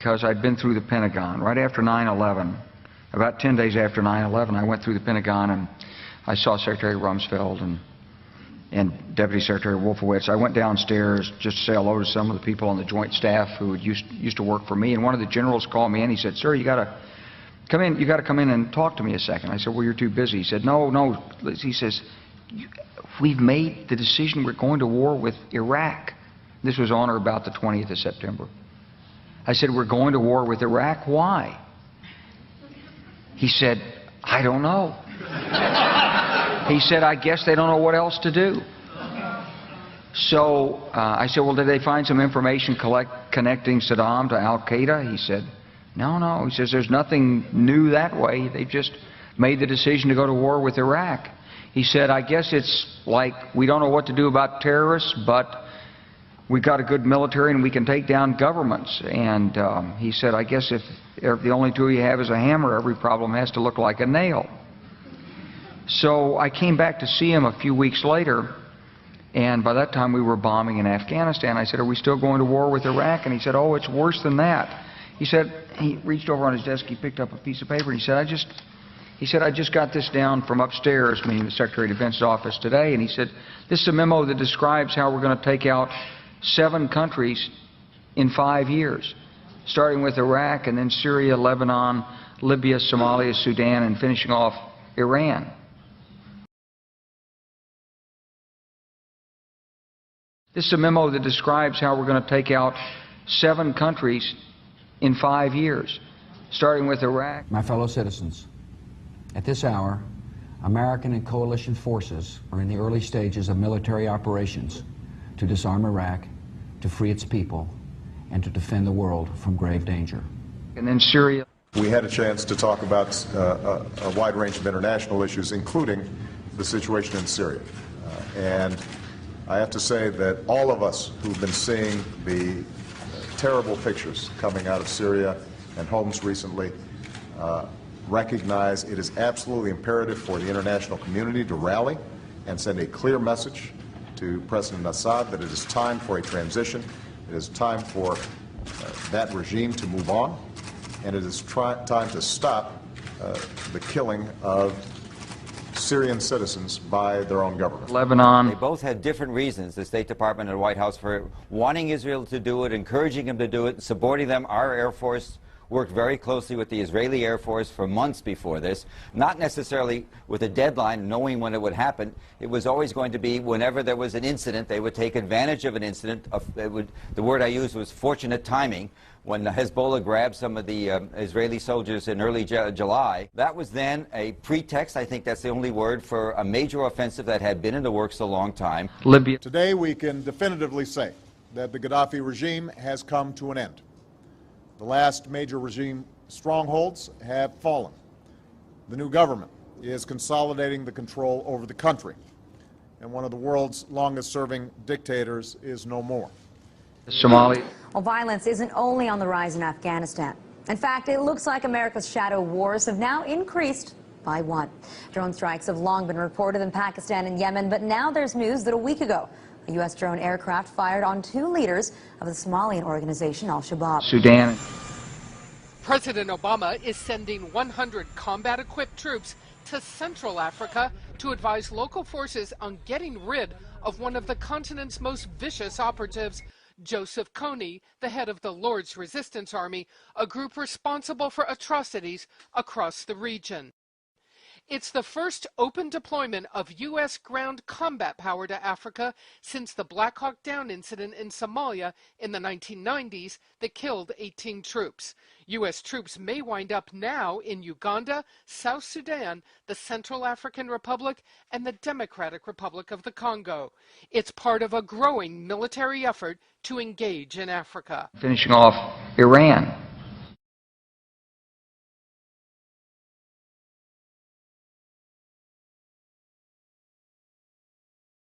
because I'd been through the Pentagon right after 9/11. About 10 days after 9/11, I went through the Pentagon and I saw Secretary Rumsfeld and Deputy Secretary Wolfowitz. I went downstairs just to say hello to some of the people on the Joint Staff who used to work for me, and one of the generals called me and he said, "Sir, you got to come in. You got to come in and talk to me a second." I said, "Well, you're too busy." He said, "No." He says, "We've made the decision. We're going to war with Iraq." This was on or about the 20th of September. I said, "We're going to war with Iraq. Why?" He said, "I don't know." He said, "I guess they don't know what else to do." So I said, "Well, did they find some information connecting Saddam to Al-Qaeda?" He said, No. He says, "There's nothing new that way. They just made the decision to go to war with Iraq." He said, "I guess it's like we don't know what to do about terrorists, but we've got a good military and we can take down governments." And he said, "I guess if the only tool you have is a hammer, every problem has to look like a nail." So I came back to see him a few weeks later, and by that time we were bombing in Afghanistan. I said, "Are we still going to war with Iraq?" And he said, "Oh, it's worse than that." He said, he reached over on his desk, he picked up a piece of paper, and he said, I just got this down from upstairs," meaning the Secretary of Defense's office today, and he said, "This is a memo that describes how we're going to take out 7 countries in 5 years, starting with Iraq and then Syria, Lebanon, Libya, Somalia, Sudan, and finishing off Iran." This is a memo that describes how we're going to take out 7 countries in 5 years, starting with Iraq. My fellow citizens, at this hour, American and coalition forces are in the early stages of military operations to disarm Iraq, to free its people, and to defend the world from grave danger. And then Syria. We had a chance to talk about a wide range of international issues, including the situation in Syria. And I have to say that all of us who've been seeing the terrible pictures coming out of Syria and Homs recently recognize it is absolutely imperative for the international community to rally and send a clear message to President Assad that it is time for a transition, it is time for that regime to move on, and it is time to stop the killing of Syrian citizens by their own government. Lebanon. They both had different reasons, the State Department and the White House, for wanting Israel to do it, encouraging them to do it, supporting them. Our Air Force worked very closely with the Israeli Air Force for months before this, not necessarily with a deadline, knowing when it would happen. It was always going to be whenever there was an incident, they would take advantage of an incident. The word I used was fortunate timing. When Hezbollah grabbed some of the Israeli soldiers in early July, that was then a pretext, I think that's the only word, for a major offensive that had been in the works a long time. Libya. Today we can definitively say that the Gaddafi regime has come to an end. The last major regime strongholds have fallen. The new government is consolidating the control over the country, and one of the world's longest-serving dictators is no more. Somalia. Well, violence isn't only on the rise in Afghanistan. In fact, it looks like America's shadow wars have now increased by 1. Drone strikes have long been reported in Pakistan and Yemen, but now there's news that a week ago, a U.S. drone aircraft fired on 2 leaders of the Somalian organization Al-Shabaab. Sudan. President Obama is sending 100 combat-equipped troops to Central Africa to advise local forces on getting rid of one of the continent's most vicious operatives, Joseph Kony, the head of the Lord's Resistance Army, a group responsible for atrocities across the region. It's the first open deployment of U.S. ground combat power to Africa since the Black Hawk Down incident in Somalia in the 1990s that killed 18 troops. U.S. troops may wind up now in Uganda, South Sudan, the Central African Republic, and the Democratic Republic of the Congo. It's part of a growing military effort to engage in Africa. Finishing off Iran.